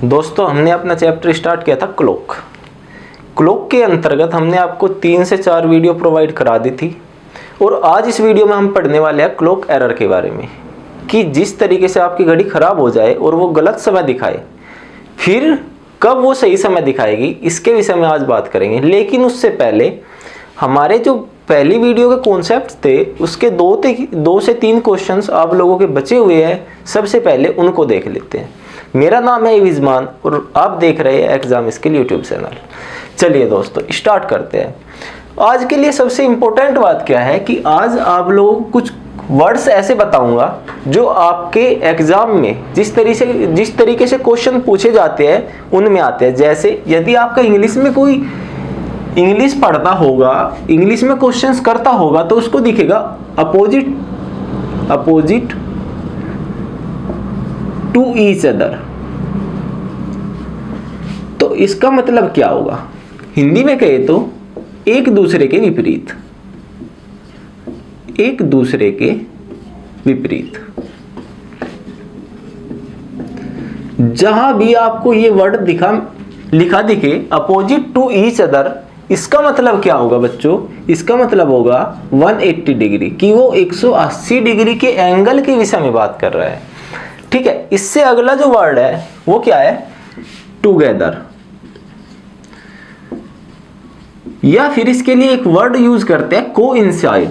दोस्तों हमने अपना चैप्टर स्टार्ट किया था क्लॉक के अंतर्गत हमने आपको 3 से 4 वीडियो प्रोवाइड करा दी थी और आज इस वीडियो में हम पढ़ने वाले हैं क्लॉक एरर के बारे में कि जिस तरीके से आपकी घड़ी ख़राब हो जाए और वो गलत समय दिखाए, फिर कब वो सही समय दिखाएगी, इसके विषय में आज बात करेंगे। लेकिन उससे पहले हमारे जो पहली वीडियो के कॉन्सेप्ट थे उसके 2 से 3 क्वेश्चंस आप लोगों के बचे हुए हैं। सबसे पहले उनको देख लेते हैं। मेरा नाम है इविजमान और आप देख रहे हैं एग्जाम स्किल यूट्यूब चैनल। चलिए दोस्तों स्टार्ट करते हैं। आज के लिए सबसे इम्पोर्टेंट बात क्या है कि आज आप लोगों को कुछ वर्ड्स ऐसे बताऊंगा जो आपके एग्जाम में जिस तरीके से क्वेश्चन पूछे जाते हैं उनमें आते हैं। जैसे यदि आपका इंग्लिश में कोई इंग्लिश पढ़ता होगा, इंग्लिश में क्वेश्चंस करता होगा तो उसको दिखेगा अपोजिट टू ईच अदर। तो इसका मतलब क्या होगा? हिंदी में कहे तो एक दूसरे के विपरीत, एक दूसरे के विपरीत। जहां भी आपको ये वर्ड लिखा दिखे अपोजिट टू ईच अदर, इसका मतलब क्या होगा बच्चों? इसका मतलब होगा 180 डिग्री, कि वो 180 डिग्री के एंगल के विषय में बात कर रहा है। ठीक है, इससे अगला जो वर्ड है वो क्या है? टुगेदर। या फिर इसके लिए एक वर्ड यूज करते हैं कोइंसाइड।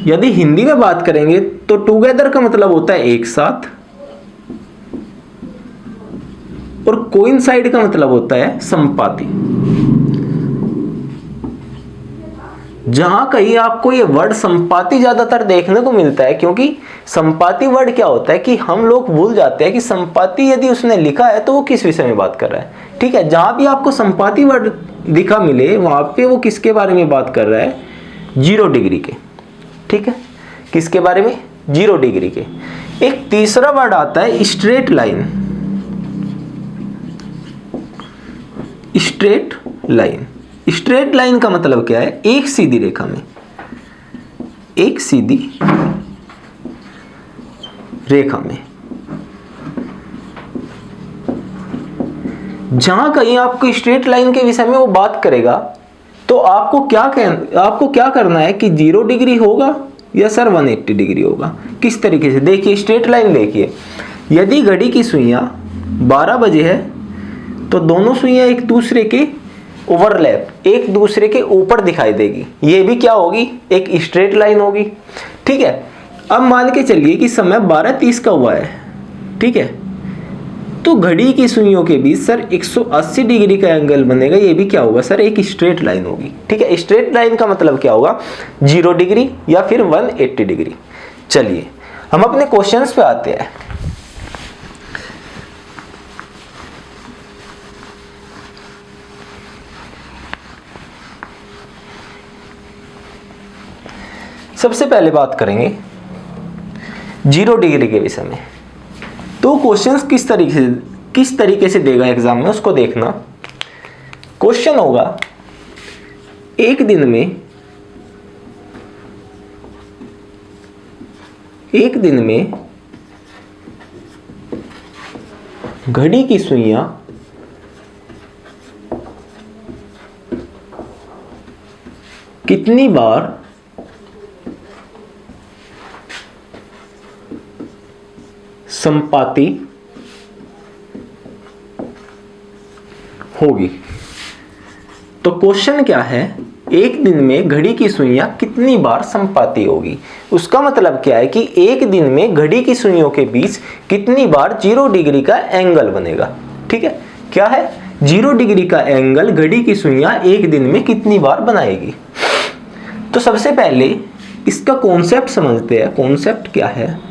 यदि हिंदी में बात करेंगे तो टुगेदर का मतलब होता है एक साथ और कोइंसाइड का मतलब होता है संपाती। जहां कहीं आपको ये वर्ड संपाती ज्यादातर देखने को मिलता है, क्योंकि संपाती वर्ड क्या होता है कि हम लोग भूल जाते हैं कि संपाती यदि उसने लिखा है तो वो किस विषय में बात कर रहा है। ठीक है, जहां भी आपको संपाती वर्ड दिखा मिले वहां पे वो किसके बारे में बात कर रहा है? 0 डिग्री के। ठीक है, किसके बारे में? 0 डिग्री के। एक तीसरा वर्ड आता है स्ट्रेट लाइन। स्ट्रेट लाइन का मतलब क्या है? एक सीधी रेखा में, एक सीधी रेखा में। जहां कहीं आपको स्ट्रेट लाइन के विषय में वो बात करेगा तो आपको क्या करना है कि 0 डिग्री होगा या सर 180 डिग्री होगा। किस तरीके से? देखिए स्ट्रेट लाइन देखिए, यदि घड़ी की सुइयां 12 बजे है तो दोनों सुइयां एक दूसरे के ओवरलैप, एक दूसरे के ऊपर दिखाई देगी। ये भी क्या होगी? एक स्ट्रेट लाइन होगी। ठीक है, अब मान के चलिए कि समय 12:30 का हुआ है। ठीक है, तो घड़ी की सुइयों के बीच सर 180 डिग्री का एंगल बनेगा। ये भी क्या होगा सर? एक स्ट्रेट लाइन होगी। ठीक है, स्ट्रेट लाइन का मतलब क्या होगा? 0 डिग्री या फिर 180 डिग्री। चलिए हम अपने क्वेश्चंस पे आते हैं। सबसे पहले बात करेंगे 0 डिग्री के विषय में। तो क्वेश्चंस किस तरीके से देगा एग्जाम में उसको देखना। क्वेश्चन होगा एक दिन में घड़ी की सुइयां कितनी बार संपाती होगी। तो क्वेश्चन क्या है? एक दिन में घड़ी की सुइयां कितनी बार संपाती होगी। उसका मतलब क्या है कि एक दिन में घड़ी की सुइयों के बीच कितनी बार 0 डिग्री का एंगल बनेगा। ठीक है, क्या है? 0 डिग्री का एंगल घड़ी की सुइयां एक दिन में कितनी बार बनाएगी। तो सबसे पहले इसका कॉन्सेप्ट समझते हैं। कॉन्सेप्ट क्या है?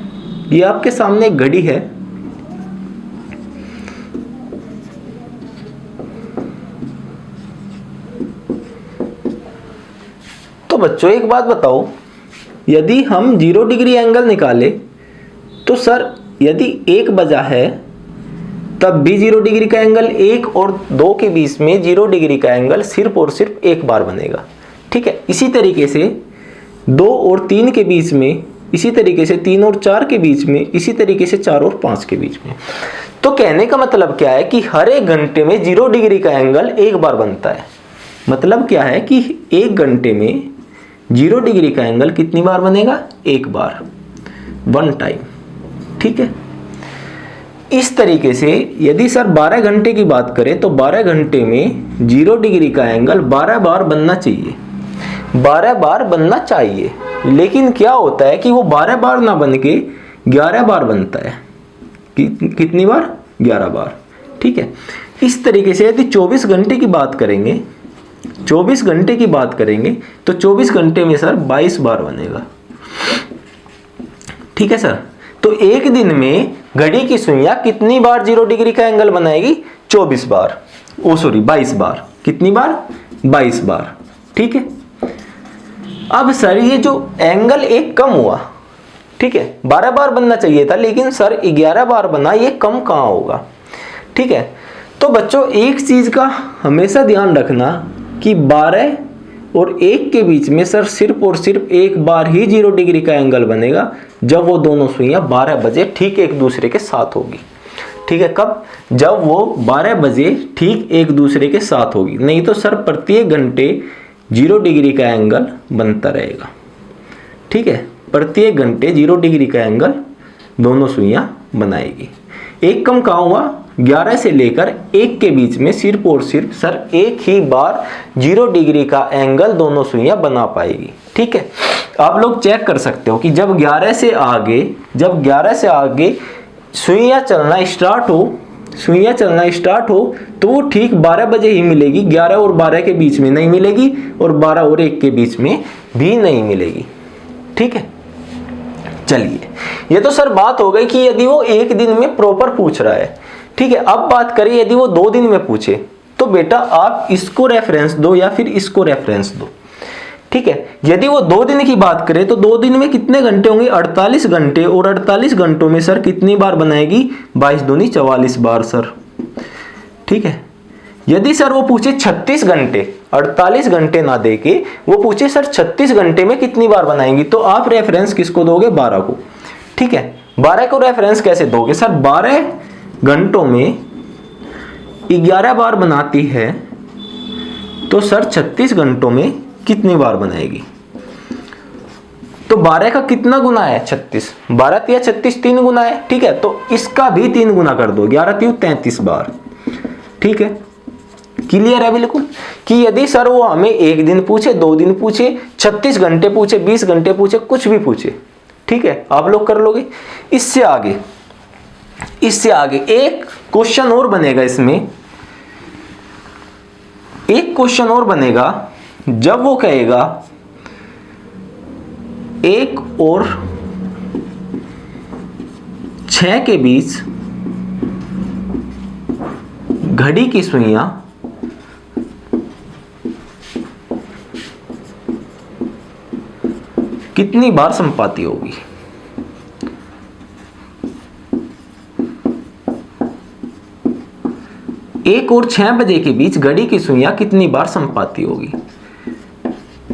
ये आपके सामने एक घड़ी है। तो बच्चों एक बात बताओ, यदि हम 0 डिग्री एंगल निकाले तो सर यदि 1 बजा है तब भी 0 डिग्री का एंगल 1 और 2 के बीच में 0 डिग्री का एंगल सिर्फ और सिर्फ एक बार बनेगा। ठीक है, इसी तरीके से 2 और 3 के बीच में इसी तरीके से 3 और 4 के बीच में, इसी तरीके से 4 और 5 के बीच में। तो कहने का मतलब क्या है कि हर एक घंटे में 0 डिग्री का एंगल एक बार बनता है। मतलब क्या है कि एक घंटे में 0 डिग्री का एंगल कितनी बार बनेगा? एक बार, 1 टाइम। ठीक है। इस तरीके से यदि सर 12 घंटे की बात करें तो 12 घंटे में 0 डिग्री का एंगल 12 बार बनना चाहिए, 12 बार बनना चाहिए। लेकिन क्या होता है कि वो 12 बार ना बन के 11 बार बनता है। कितनी बार? 11 बार। ठीक है। इस तरीके से यदि 24 घंटे की बात करेंगे, 24 घंटे की बात करेंगे तो 24 घंटे में सर 22 बार बनेगा। ठीक है सर। तो एक दिन में घड़ी की सुइयां कितनी बार 0 डिग्री का एंगल बनाएगी? 22 बार, 22 बार। कितनी बार? 22 बार। ठीक है। अब सर ये जो एंगल एक कम हुआ, ठीक है, 12 बार बनना चाहिए था लेकिन सर 11 बार बना, ये कम कहाँ होगा? ठीक है। तो बच्चों एक चीज का हमेशा ध्यान रखना कि 12 और 1 के बीच में सर सिर्फ और सिर्फ एक बार ही 0 डिग्री का एंगल बनेगा, जब वो दोनों सुइयां 12 बजे ठीक एक दूसरे के साथ होगी। ठीक है। कब? जब वो 12 बजे ठीक एक दूसरे के साथ होगी। नहीं तो सर प्रत्येक घंटे 0 डिग्री का एंगल बनता रहेगा। ठीक है। प्रत्येक घंटे 0 डिग्री का एंगल दोनों सुइयां बनाएगी। एक कम कहाँ हुआ? 11 से लेकर 1 के बीच में सिर्फ और सिर्फ सर एक ही बार 0 डिग्री का एंगल दोनों सुइयां बना पाएगी। ठीक है। आप लोग चेक कर सकते हो कि जब 11 से आगे सुइयां चलना स्टार्ट हो तो वो ठीक 12 बजे ही मिलेगी, 11 और 12 के बीच में नहीं मिलेगी और 12 और 1 के बीच में भी नहीं मिलेगी। ठीक है। चलिए, ये तो सर बात हो गई कि यदि वो एक दिन में प्रॉपर पूछ रहा है। ठीक है। अब बात करें यदि वो 2 दिन में पूछे तो बेटा आप इसको रेफरेंस दो या फिर इसको रेफरेंस दो। ठीक है। यदि वो 2 दिन की बात करें तो 2 दिन में कितने घंटे होंगे? 48 घंटे। और 48 घंटों में सर कितनी बार बनाएगी? 22 दूनी 44 बार सर। ठीक है। यदि सर वो पूछे 36 घंटे, 48 घंटे ना देके वो पूछे सर 36 घंटे में कितनी बार बनाएंगी, तो आप रेफरेंस किसको दोगे? 12 को। ठीक है। 12 को रेफरेंस कैसे दोगे? सर 12 घंटों में 11 बार बनाती है तो सर 36 घंटों में कितनी बार बनाएगी? तो 12 का कितना गुना है? 36। 12 या 36 3 गुना है। ठीक है। तो इसका भी 3 गुना कर दो, 11 3 33 बार। ठीक है। क्लियर है बिल्कुल कि यदि सर वो हमें एक दिन पूछे, 2 दिन पूछे, 36 घंटे पूछे, 20 घंटे पूछे, कुछ भी पूछे, ठीक है, आप लोग कर लोगे। इससे आगे एक क्वेश्चन और बनेगा। इसमें एक क्वेश्चन और बनेगा जब वो कहेगा 1 और 6 के बीच घड़ी की सुइयां कितनी बार संपाती होगी? एक और 6 बजे के बीच घड़ी की सुइयां कितनी बार संपाती होगी?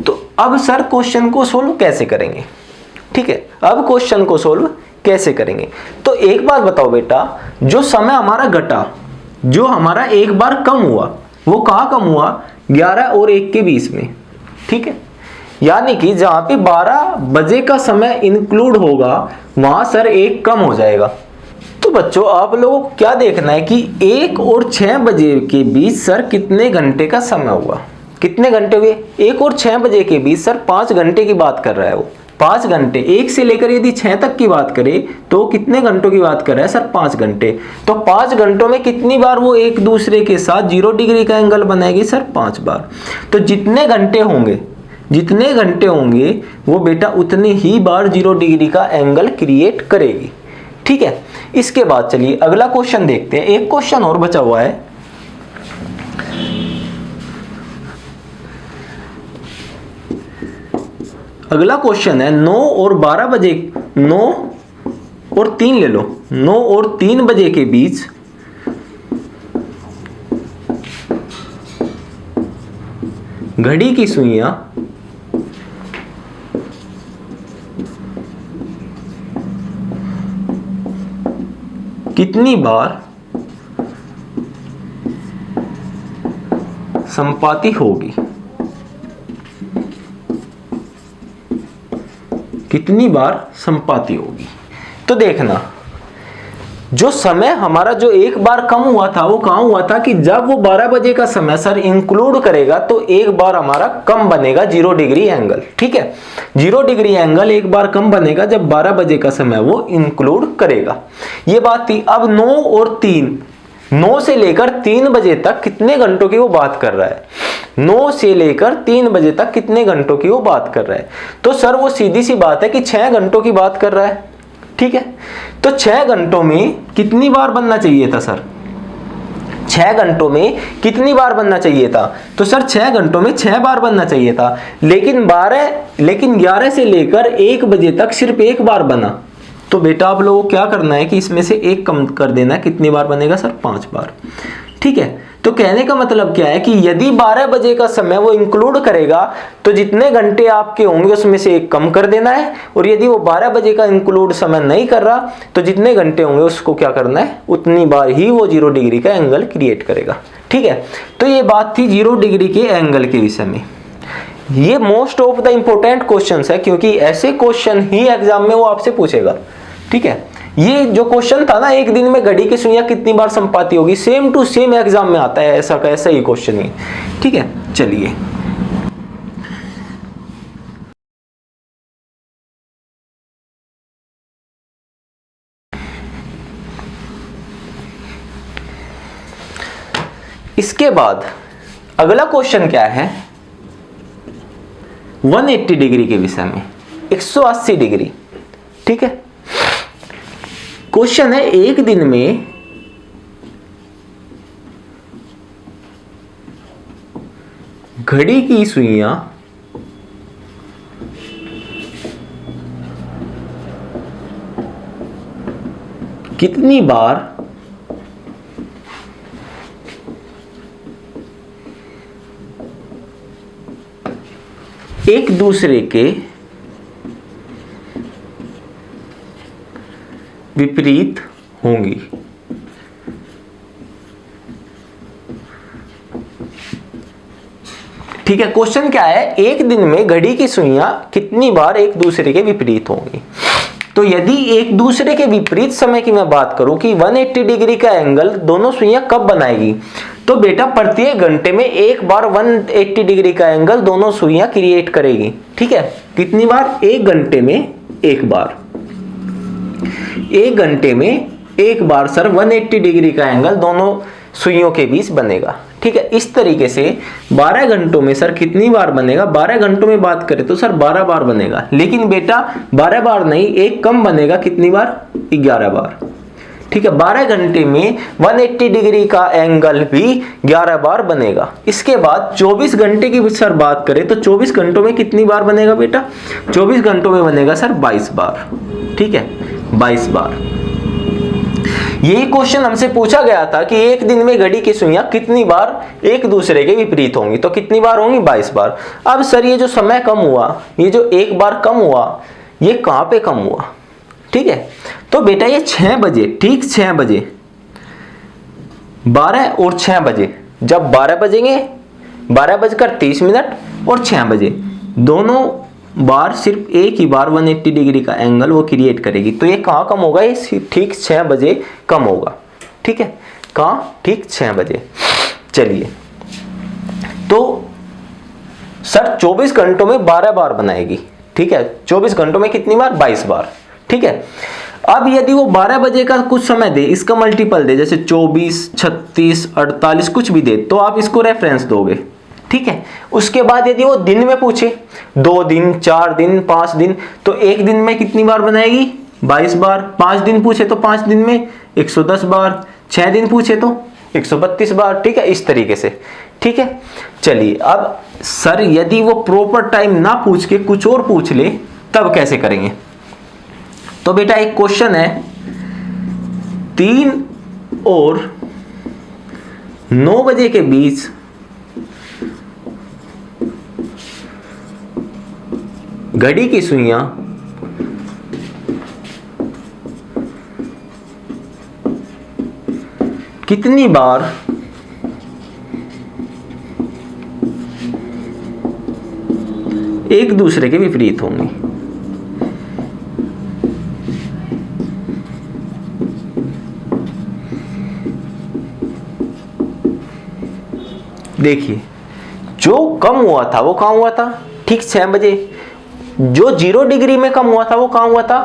तो अब सर क्वेश्चन को सोल्व कैसे करेंगे? ठीक है। अब क्वेश्चन को सोल्व कैसे करेंगे? तो एक बात बताओ बेटा, जो समय हमारा घटा, जो हमारा एक बार कम हुआ, वो कहां कम हुआ? 11 और 1 के बीच में। ठीक है। यानी कि जहां पे 12 बजे का समय इंक्लूड होगा वहां सर 1 कम हो जाएगा। तो बच्चों आप लोगों को क्या देखना है कि 1 और 6 बजे के बीच सर कितने घंटे का समय हुआ? कितने घंटे हुए? 1 और 6 बजे के बीच सर 5 घंटे की बात कर रहा है वो। 5 घंटे, 1 से लेकर यदि 6 तक की बात करें तो कितने घंटों की बात कर रहा है सर? 5 घंटे। तो 5 घंटों में कितनी बार वो एक दूसरे के साथ 0 डिग्री का एंगल बनाएगी सर? 5 बार। तो जितने घंटे होंगे वो बेटा उतने ही बार 0 डिग्री का एंगल क्रिएट करेगी। ठीक है। इसके बाद चलिए अगला क्वेश्चन देखते हैं। एक क्वेश्चन और बचा हुआ है। अगला क्वेश्चन है 9 और 12 बजे, 9 और 3 ले लो, 9 और 3 बजे के बीच घड़ी की सुइयां कितनी बार संपाती होगी, कितनी बार संपाती होगी। तो देखना, जो समय हमारा जो एक बार कम हुआ था वो कहाँ हुआ था कि जब वो 12 बजे का समय सर इंक्लूड करेगा तो एक बार हमारा कम बनेगा 0 डिग्री एंगल। ठीक है, 0 डिग्री एंगल एक बार कम बनेगा जब 12 बजे का समय वो इंक्लूड करेगा। ये बात थी। अब 9 और 3, 9 से लेकर 3 बजे तक कितने घंटों की वो बात कर रहा है, 9 से लेकर 3 बजे तक कितने घंटों की वो बात कर रहा है। तो सर वो सीधी सी बात है कि 6 घंटों की बात कर रहा है। ठीक है, तो 6 घंटों में कितनी बार बनना चाहिए था सर, 6 घंटों में कितनी बार बनना चाहिए था। तो सर 6 घंटों में 6 बार बनना चाहिए था, लेकिन 11 से लेकर 1 बजे तक सिर्फ एक बार बना। तो बेटा आप लोगों को क्या करना है कि इसमें से एक कम कर देना है। कितनी बार बनेगा सर, 5 बार। ठीक है, तो कहने का मतलब क्या है कि यदि 12 बजे का समय वो इंक्लूड करेगा तो जितने घंटे आपके होंगे उसमें से एक कम कर देना है, और यदि वो 12 बजे का इंक्लूड समय नहीं कर रहा तो जितने घंटे होंगे उसको क्या करना है, उतनी बार ही वो 0 डिग्री का एंगल क्रिएट करेगा। ठीक है, तो ये बात थी 0 डिग्री के एंगल के विषय में। ये most of the important questions है, क्योंकि ऐसे क्वेश्चन ही एग्जाम में वो आपसे पूछेगा। ठीक है, ये जो क्वेश्चन था ना, एक दिन में घड़ी की सुइयां कितनी बार संपाती होगी, सेम टू सेम एग्जाम में आता है, ऐसा का ऐसा ही क्वेश्चन है। ठीक है, चलिए इसके बाद अगला क्वेश्चन क्या है, 180 डिग्री के विषय में, 180 डिग्री। ठीक है, क्वेश्चन है एक दिन में घड़ी की सुइयां कितनी बार एक दूसरे के विपरीत होंगी। ठीक है, क्वेश्चन क्या है, एक दिन में घड़ी की सुइयां कितनी बार एक दूसरे के विपरीत होंगी। तो यदि एक दूसरे के विपरीत समय की मैं बात करूं कि 180 डिग्री का एंगल दोनों सुइयां कब बनाएगी, तो बेटा प्रत्येक घंटे में एक बार 180 डिग्री का एंगल दोनों सुइयां क्रिएट करेगी। ठीक है, कितनी बार, एक घंटे में एक बार, एक घंटे में एक बार सर 180 डिग्री का एंगल दोनों सुइयों के बीच बनेगा। ठीक है, इस तरीके से 12 घंटों में सर कितनी बार बनेगा, 12 घंटों में बात करें तो सर 12 बार बनेगा, लेकिन बेटा 12 बार नहीं, एक कम बनेगा, कितनी बार, 11 बार। ठीक है, 12 घंटे में 180 डिग्री का एंगल भी 11 बार बनेगा। इसके बाद 24 घंटे की सर बात करें तो 24 घंटों में कितनी बार बनेगा बेटा, 24 घंटों में बनेगा सर 22 बार। ठीक है, 22 बार। यही क्वेश्चन हमसे पूछा गया था कि एक दिन में घड़ी की सुइयां कितनी बार एक दूसरे के विपरीत होंगी, तो कितनी बार होंगी, 22 बार। अब सर ये जो समय कम हुआ, ये जो एक बार कम हुआ, ये कहां पे कम हुआ। ठीक है, तो बेटा ये 6 बजे, ठीक 6 बजे, 12 और 6 बजे, जब 12 बजेंगे, 12:30 और 6 बजे, दोनों बार सिर्फ एक ही बार 180 डिग्री का एंगल वो क्रिएट करेगी। तो ये कहाँ कम होगा, ये ठीक 6 बजे कम होगा। ठीक है, कहाँ, ठीक 6 बजे। चलिए, तो सर 24 घंटों में 12 बार बनाएगी। ठीक है, 24 घंटों में कितनी बार, 22 बार। ठीक है, अब यदि वो 12 बजे का कुछ समय दे, इसका मल्टीपल दे, जैसे 24, 36, 48 कुछ भी दे, तो आप इसको रेफरेंस दोगे। ठीक है, उसके बाद यदि वो दिन में पूछे, 2 दिन, 4 दिन, 5 दिन, तो एक दिन में कितनी बार बनाएगी, 22 बार। 5 दिन पूछे तो 5 दिन में 110 बार, 6 दिन पूछे तो 132 बार। ठीक है, इस तरीके से। ठीक है, चलिए, अब सर यदि वो प्रॉपर टाइम ना पूछ के कुछ और पूछ ले तब कैसे करेंगे। तो बेटा एक क्वेश्चन है, 3 और 9 बजे के बीच घड़ी की सुइयां कितनी बार एक दूसरे के विपरीत होंगी। देखिए, जो कम हुआ था वो कहाँ हुआ था? ठीक 6 बजे। जो 0 डिग्री में कम हुआ था वो कहाँ हुआ था?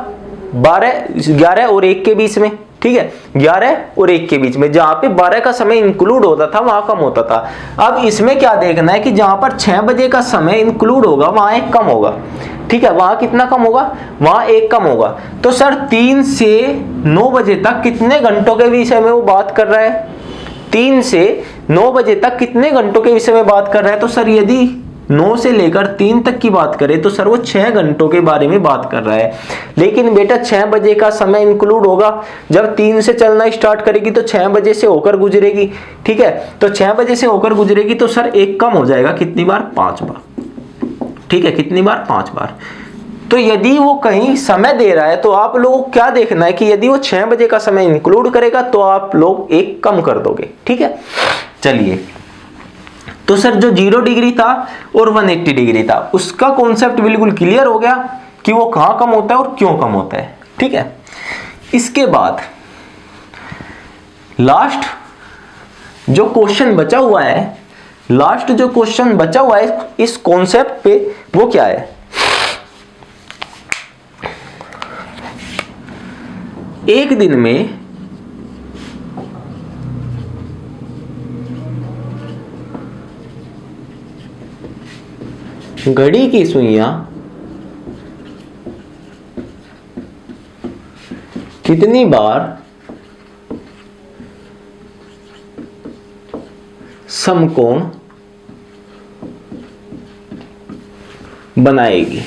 11 और 1 के बीच में। ठीक है, 11 और 1 के बीच में, जहां पे 12 का समय इंक्लूड होता था वहां कम होता था। अब इसमें क्या देखना है कि जहां पर 6 बजे का समय इंक्लूड होगा वहां 1 कम होगा। ठीक है, वहां कितना कम होगा? वहां 1 कम होगा। तो सर 3 से 9 बजे तक कितने घंटों के विषय में वो बात कर रहा है? 3 से 9 बजे तक कितने घंटों के विषय में बात कर रहा है? तो सर यदि 9 से लेकर 3 तक की बात करें तो सर वो 6 घंटों के बारे में बात कर रहा है। लेकिन बेटा 6 बजे का समय इंक्लूड होगा, जब 3 से चलना स्टार्ट करेगी तो 6 बजे से होकर गुजरेगी। ठीक है, तो 6 बजे से होकर गुजरेगी तो सर 1 कम हो जाएगा। कितनी बार? 5 बार। ठीक है, कितनी बार? 5 बार। तो यदि वो कहीं समय दे रहा है तो आप लोगों को क्या देखना है कि यदि वो 6 बजे का समय इंक्लूड करेगा तो आप लोग 1 कम कर दोगे। ठीक है, चलिए। तो सर जो 0 डिग्री था और 180 डिग्री था उसका कॉन्सेप्ट बिल्कुल क्लियर हो गया कि वो कहां कम होता है और क्यों कम होता है। ठीक है, इसके बाद लास्ट जो क्वेश्चन बचा हुआ है, इस कॉन्सेप्ट पे, वो क्या है? एक दिन में घड़ी की सुइयां कितनी बार समकोण बनाएगी?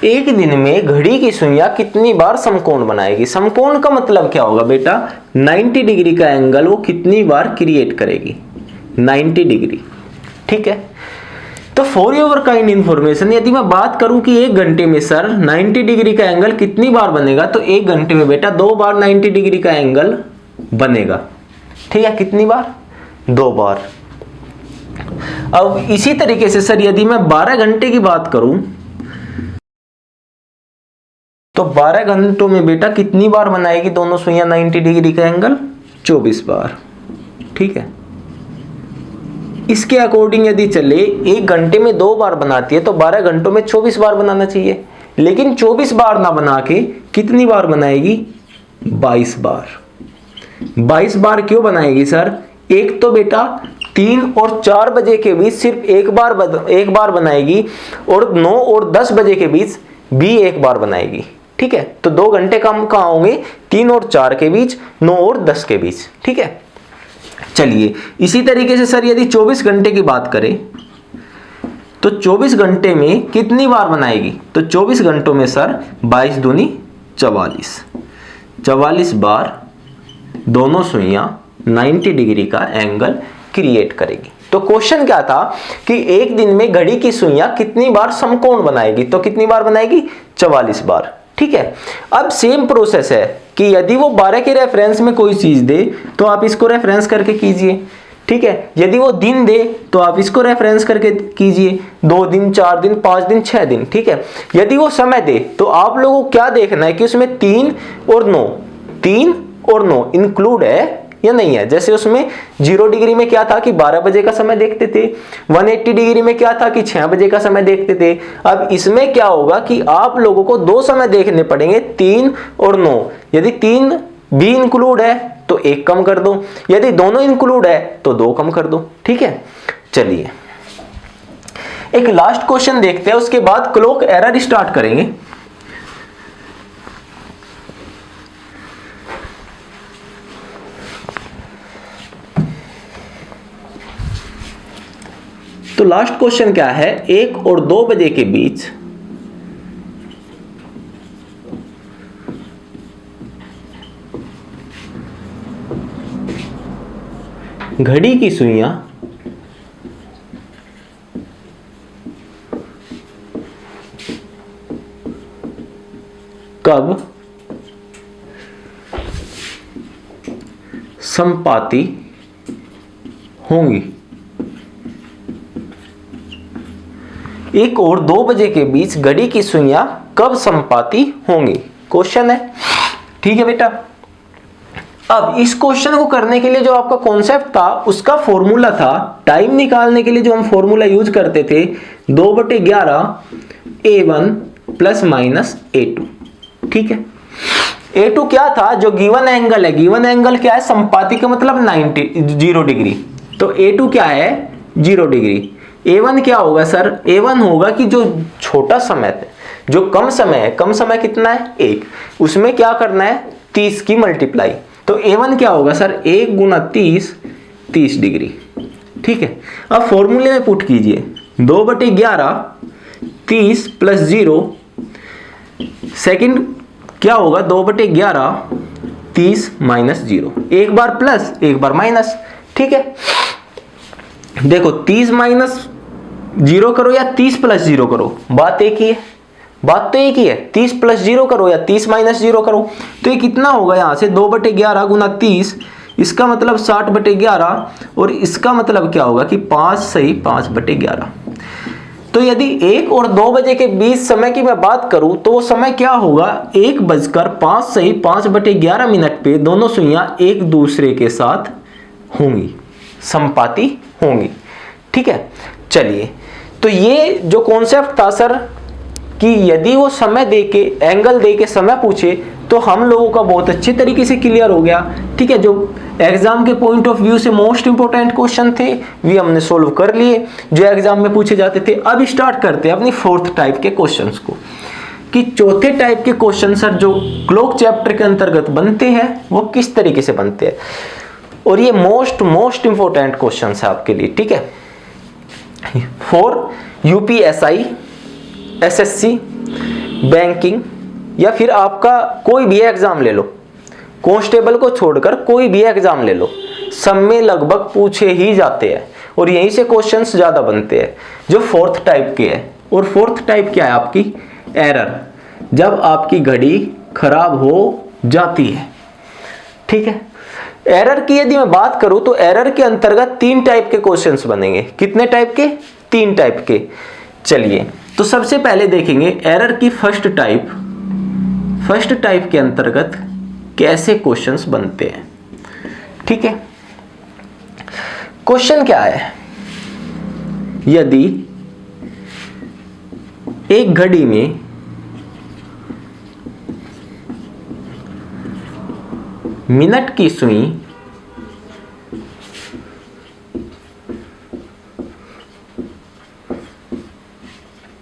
एक दिन में घड़ी की सुइयां कितनी बार समकोण बनाएगी? समकोण का मतलब क्या होगा बेटा? 90 डिग्री का एंगल वो कितनी बार क्रिएट करेगी? 90 डिग्री। ठीक है, तो फॉर योर काइंड इंफॉर्मेशन, यदि मैं बात करूं कि 1 घंटे में सर 90 डिग्री का एंगल कितनी बार बनेगा, तो 1 घंटे में बेटा 2 बार 90 डिग्री का एंगल बनेगा। ठीक है, कितनी बार? 2 बार। अब इसी तरीके से सर यदि मैं 12 घंटे की बात करूं तो 12 घंटों में बेटा कितनी बार बनाएगी दोनों सुइयां 90 डिग्री का एंगल? 24 बार। ठीक है, इसके अकॉर्डिंग यदि चले 1 घंटे में 2 बार बनाती है तो 12 घंटों में 24 बार बनाना चाहिए। लेकिन 24 बार ना बना के कितनी बार बनाएगी? 22 बार। 22 बार क्यों बनाएगी सर? एक तो बेटा 3 और 4 बजे के बीच सिर्फ एक बार बनाएगी, और 9 और 10 बजे के बीच भी 1 बार बनाएगी। ठीक है, तो 2 घंटे कम कहाँ होंगे? 3 और 4 के बीच, 9 और 10 के बीच। ठीक है, चलिए इसी तरीके से सर यदि 24 घंटे की बात करें तो 24 घंटे में कितनी बार बनाएगी? तो 24 घंटों में सर 22 दूनी 44 बार दोनों सुइयां 90 डिग्री का एंगल क्रिएट करेगी। तो क्वेश्चन क्या था कि एक दिन में घड़ी की सुइयां कितनी बार समकोण बनाएगी? तो कितनी बार बनाएगी? 44 बार। ठीक है, अब सेम प्रोसेस है कि यदि वो 12 के रेफरेंस में कोई चीज दे तो आप इसको रेफरेंस करके कीजिए। ठीक है, यदि वो दिन दे तो आप इसको रेफरेंस करके कीजिए, 2 दिन, 4 दिन, 5 दिन, 6 दिन। ठीक है, यदि वो समय दे तो आप लोगों को क्या देखना है कि उसमें 3 और 9 इंक्लूड है या नहीं है। जैसे उसमें 0 डिग्री में क्या था कि 12 बजे का समय देखते थे, 180 डिग्री में क्या था कि 6 बजे का समय देखते थे। अब इसमें क्या होगा कि आप लोगों को 2 समय देखने पड़ेंगे, 3 और 9। यदि 3 भी इंक्लूड है तो 1 कम कर दो, यदि दोनों इंक्लूड है तो 2 कम कर दो। ठीक है, चलिए एक लास्ट क्वेश्चन देखते हैं, उसके बाद क्लॉक एरर स्टार्ट करेंगे। तो लास्ट क्वेश्चन क्या है? 1 और 2 बजे के बीच घड़ी की सुइयां कब संपाती होंगी। 1 और 2 बजे के बीच घड़ी की सुइयां कब संपाती होंगी, क्वेश्चन है। ठीक है बेटा। अब इस क्वेश्चन को करने के लिए जो आपका कॉन्सेप्ट था, उसका फॉर्मूला था, टाइम निकालने के लिए जो हम फॉर्मूला यूज करते थे, 2/11 A1 प्लस माइनस A2। ठीक है। A2 क्या था, जो गिवन एंगल है, गिवन एंगल क्या है, संपाती का मतलब 0 डिग्री, तो A2 क्या है, 0 डिग्री। A1 क्या होगा सर, A1 होगा कि जो छोटा समय है, जो कम समय है, कम समय कितना है 1, उसमें क्या करना है 30 की मल्टीप्लाई, तो A1 क्या होगा सर 1 गुना 30 डिग्री। ठीक है। अब फॉर्मूले में पुट कीजिए, 2/11 30 प्लस 0, सेकंड क्या होगा 2/11 30 माइनस 0, एक बार प्लस एक बार माइनस। ठीक है। देखो 30 माइनस 0 करो या 30 प्लस 0 करो, बात एक ही है, बात तो एक ही है। 30 प्लस 0 करो या 30 माइनस 0 करो, तो ये कितना होगा, यहां से 2/11 गुना 30, इसका मतलब 60/11, और इसका मतलब क्या होगा कि 5 सही 5/11। तो यदि 1 और 2 बजे के बीच समय की मैं बात करूं, तो वो समय क्या होगा, 1:05 सही 5/11 मिनट पे दोनों सुइयां एक दूसरे के साथ होंगी, संपाती होंगी। ठीक है। चलिए, तो ये जो कॉन्सेप्ट था सर, कि यदि वो समय देके, एंगल देके समय पूछे, तो हम लोगों का बहुत अच्छे तरीके से क्लियर हो गया। ठीक है। जो एग्जाम के पॉइंट ऑफ व्यू से मोस्ट इंपोर्टेंट क्वेश्चन थे, वे हमने सोल्व कर लिए, जो एग्जाम में पूछे जाते थे। अब स्टार्ट करते हैं अपनी 4th टाइप के क्वेश्चंस को, कि चौथे टाइप के क्वेश्चन सर जो क्लॉक चैप्टर के अंतर्गत बनते हैं, वो किस तरीके से बनते हैं, और ये मोस्ट इंपोर्टेंट क्वेश्चन है आपके लिए। ठीक है। फॉर यूपीएसआई, एसएससी, बैंकिंग, या फिर आपका कोई भी एग्जाम ले लो, कांस्टेबल को छोड़कर कोई भी एग्जाम ले लो, सब में लगभग पूछे ही जाते हैं, और यहीं से क्वेश्चंस ज्यादा बनते हैं, जो 4th टाइप के है। और 4th टाइप क्या है आपकी, एरर, जब आपकी घड़ी खराब हो जाती है। ठीक है। एरर की यदि मैं बात करूं, तो एरर के अंतर्गत 3 टाइप के क्वेश्चंस बनेंगे। कितने टाइप के, 3 टाइप के। चलिए, तो सबसे पहले देखेंगे एरर की फर्स्ट टाइप के अंतर्गत कैसे क्वेश्चंस बनते हैं। ठीक है। क्वेश्चन क्या है, यदि एक घड़ी में मिनट की सुई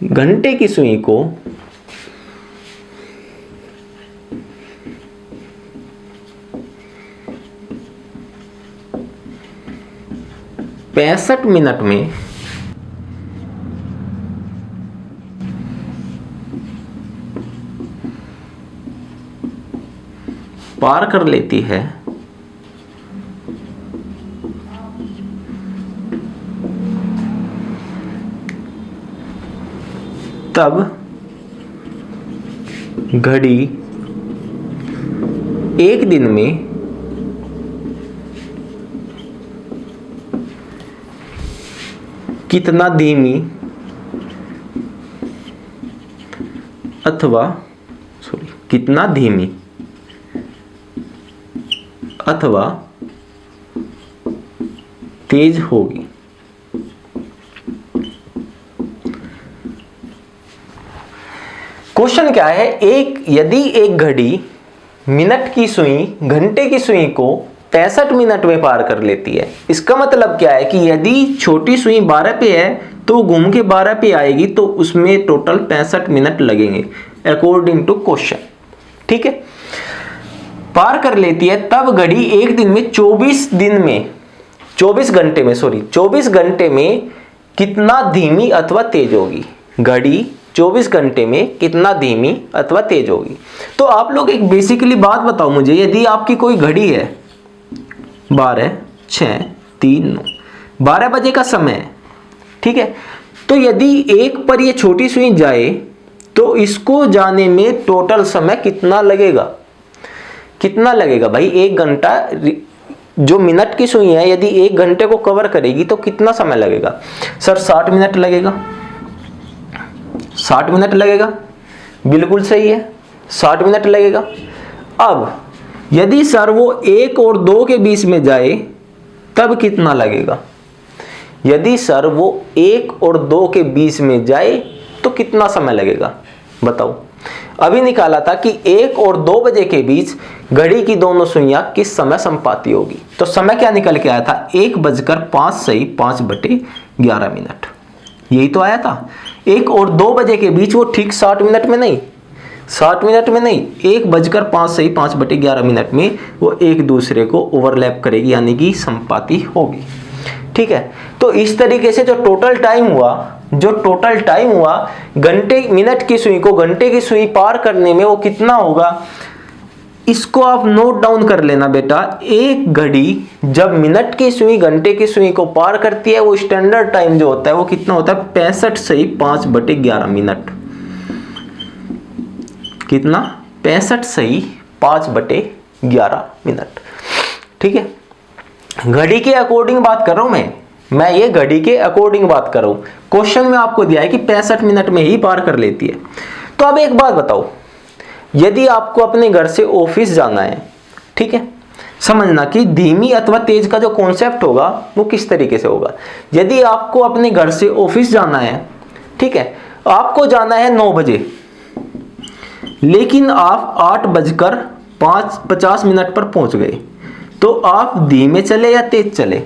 घंटे की सुई को 65 मिनट में पार कर लेती है, तब घड़ी एक दिन में कितना धीमी अथवा तेज होगी। क्वेश्चन क्या है, यदि एक घड़ी मिनट की सुई घंटे की सुई को 65 मिनट में पार कर लेती है, इसका मतलब क्या है कि यदि छोटी सुई 12 पे है तो घूम के 12 पे आएगी, तो उसमें टोटल 65 मिनट लगेंगे अकॉर्डिंग टू क्वेश्चन। ठीक है। पार कर लेती है, तब घड़ी एक दिन में 24 घंटे में कितना धीमी अथवा तेज होगी। घड़ी 24 घंटे में कितना धीमी अथवा तेज होगी। तो आप लोग एक बेसिकली बात बताओ मुझे, यदि आपकी कोई घड़ी है 12, 6, 3, 9, 12 बजे का समय है, ठीक है, तो यदि एक पर ये छोटी सुई जाए तो इसको जाने में टोटल समय कितना लगेगा, कितना लगेगा भाई। 1 घंटा, जो मिनट की सुई है यदि 1 घंटे को कवर करेगी तो कितना समय लगेगा सर? 60 मिनट लगेगा। 60 मिनट लगेगा, बिल्कुल सही है, 60 मिनट लगेगा। अब यदि सर वो 1 और 2 के बीच में जाए तब कितना लगेगा? यदि सर वो 1 और 2 के बीच में जाए तो कितना समय लगेगा बताओ। अभी निकाला था कि 1 और 2 बजे के बीच घड़ी की दोनों सुइयां किस समय संपाती होगी। तो समय क्या निकल के आया था? 1:05 सही 5/11 मिनट, यही तो आया था। 1 और 2 बजे के बीच वो ठीक 60 मिनट में नहीं, 60 मिनट में नहीं, 1:05 सही 5/11 मिनट में वो एक दूसरे को ओवरलैप करेगी, यानी कि संपाती होगी। ठीक है, तो इस तरीके से जो टोटल टाइम हुआ घंटे मिनट की सुई को घंटे की सुई पार करने में वो कितना होगा, इसको आप नोट डाउन कर लेना बेटा। एक घड़ी जब मिनट की सुई घंटे की सुई को पार करती है, वो स्टैंडर्ड टाइम जो होता है वो कितना होता है? 65 सही 5/11 मिनट। कितना? 65 सही 5/11 मिनट। ठीक है, घड़ी के अकॉर्डिंग बात कर रहा हूं मैं ये घड़ी के अकॉर्डिंग बात कर रहा हूं। क्वेश्चन में आपको दिया है कि 65 मिनट में ही पार कर लेती है। तो अब एक बात बताओ, यदि आपको अपने घर से ऑफिस जाना है, ठीक है, समझना कि धीमी अथवा तेज का जो कॉन्सेप्ट होगा वो किस तरीके से होगा। यदि आपको अपने घर से ऑफिस जाना है, ठीक है, आपको जाना है 9 बजे, लेकिन आप 8:50 पर पहुंच गए, तो आप धीमे चले या तेज चले?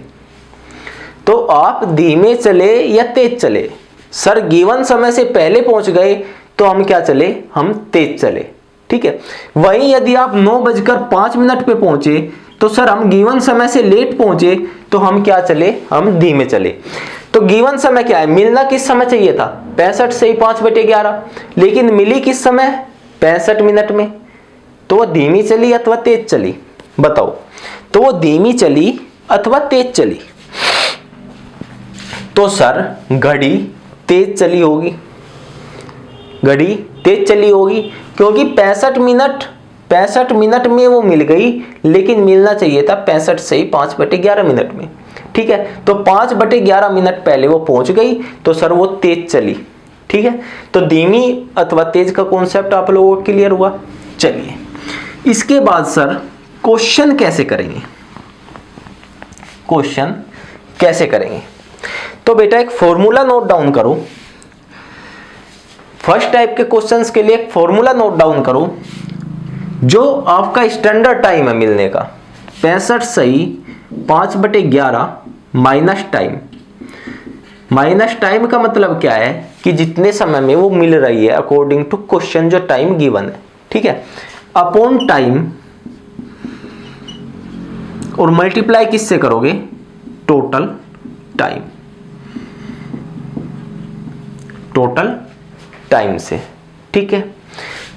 तो आप धीमे चले या तेज चले? सर गिवन समय से पहले पहुंच गए तो हम क्या चले? हम तेज चले। ठीक है, वहीं यदि आप 9:05 पे पहुंचे तो सर हम गिवन समय से लेट पहुंचे तो हम क्या चले? हम धीमे चले। तो गिवन समय क्या है? मिलना किस समय चाहिए था? 65 से 5/11, लेकिन मिली किस समय? 65 मिनट में। तो वो धीमी चली अथवा तेज चली बताओ? तो वो धीमी चली अथवा तेज चली? तो सर घड़ी तेज चली होगी, घड़ी तेज चली होगी, क्योंकि 65 मिनट में वो मिल गई, लेकिन मिलना चाहिए था 65 से 5/11 मिनट में। ठीक है, तो 5/11 मिनट पहले वो पहुंच गई, तो सर वो तेज चली। ठीक है, तो धीमी अथवा तेज का कॉन्सेप्ट आप लोगों को क्लियर हुआ। चलिए, इसके बाद सर क्वेश्चन कैसे करेंगे? क्वेश्चन कैसे करेंगे? तो बेटा एक फॉर्मूला नोट डाउन करो। फर्स्ट टाइप के क्वेश्चंस के लिए एक फॉर्मूला नोट डाउन करो। जो आपका स्टैंडर्ड टाइम है मिलने का 65 सही 5/11 माइनस टाइम। माइनस टाइम का मतलब क्या है कि जितने समय में वो मिल रही है अकॉर्डिंग टू क्वेश्चन, जो टाइम गिवन है, ठीक है, अपॉन टाइम, और मल्टीप्लाई किससे करोगे? टोटल टाइम, टोटल टाइम से। ठीक है,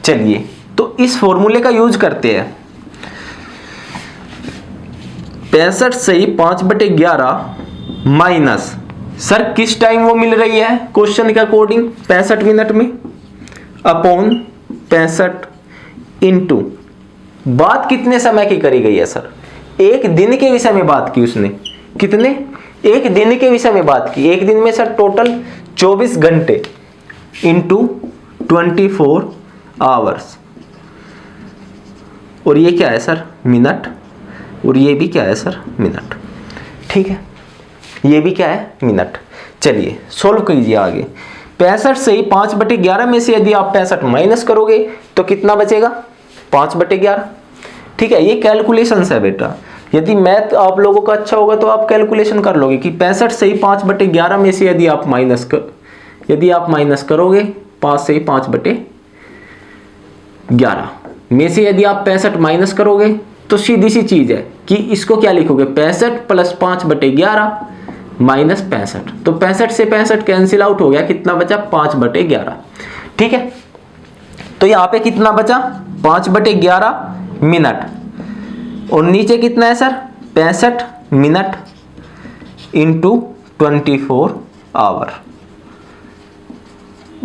चलिए तो इस फॉर्मूले का यूज करते हैं। 65 सही 5/11 माइनस, सर किस टाइम वो मिल रही है क्वेश्चन के अकॉर्डिंग? 65 मिनट में, अपॉन 65 इंटू, बात कितने समय की करी गई है सर? एक दिन के विषय में बात की उसने। कितने? एक दिन के विषय में बात की। एक दिन में सर टोटल 24 घंटे इंटू 24 आवर्स, और ये क्या है सर? मिनट, और ये भी क्या है सर? मिनट। ठीक है, ये भी क्या है? मिनट। चलिए सोल्व कीजिए आगे। 65 से 5/11 में से यदि आप 65 माइनस करोगे तो कितना बचेगा? 5/11। ठीक है, ये कैलकुलेशन है बेटा। यदि मैथ आप लोगों का अच्छा होगा तो आप कैलकुलेशन कर लोगे कि 65 से 5/11 में से यदि आप माइनस करोगे 5 से 5/11 में से यदि आप 65 माइनस करोगे तो सीधी सी चीज है कि इसको क्या लिखोगे? 65 + 5/11 माइनस 65। तो 65 से 65 कैंसिल आउट हो गया, कितना बचा? 5/11। ठीक है, तो यहां पे कितना बचा? 5/11 मिनट, और नीचे कितना है सर? 65 मिनट इंटू 24 आवर,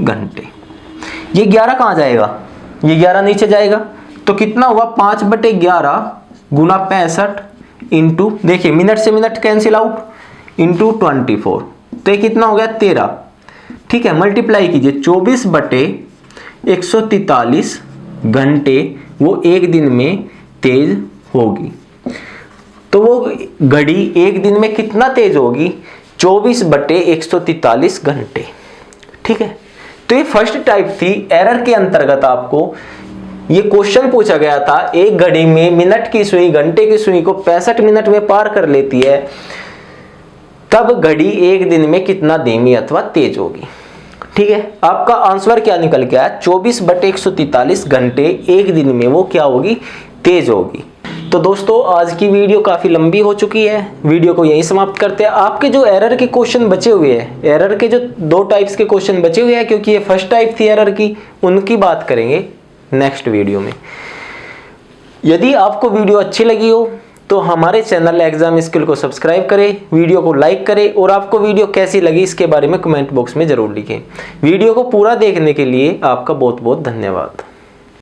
घंटे। ये 11 कहाँ जाएगा, ये 11 नीचे जाएगा, तो कितना हुआ 5/11 गुना 65 इंटू, देखिए मिनट से मिनट कैंसिल आउट, इंटू 24, तो ये कितना हो गया 13। ठीक है, मल्टीप्लाई कीजिए, 24/143 घंटे वो एक दिन में तेज होगी। तो वो घड़ी एक दिन में कितना तेज होगी, 24/143 घंटे। ठीक है, तो ये फर्स्ट टाइप थी एरर के अंतर्गत। आपको ये क्वेश्चन पूछा गया था, एक घड़ी में मिनट की सुई घंटे की सुई को 65 मिनट में पार कर लेती है, तब घड़ी एक दिन में कितना धीमी अथवा तेज होगी। ठीक है, आपका आंसर क्या निकल के आया, 24/143 घंटे एक दिन में वो क्या होगी, तेज होगी। तो दोस्तों आज की वीडियो काफ़ी लंबी हो चुकी है, वीडियो को यहीं समाप्त करते हैं। आपके जो एरर के क्वेश्चन बचे हुए हैं, एरर के जो 2 टाइप्स के क्वेश्चन बचे हुए हैं, क्योंकि ये फर्स्ट टाइप थी एरर की, उनकी बात करेंगे नेक्स्ट वीडियो में। यदि आपको वीडियो अच्छी लगी हो तो हमारे चैनल एग्जाम स्किल को सब्सक्राइब करें, वीडियो को लाइक करें, और आपको वीडियो कैसी लगी इसके बारे में कमेंट बॉक्स में ज़रूर लिखें। वीडियो को पूरा देखने के लिए आपका बहुत बहुत धन्यवाद।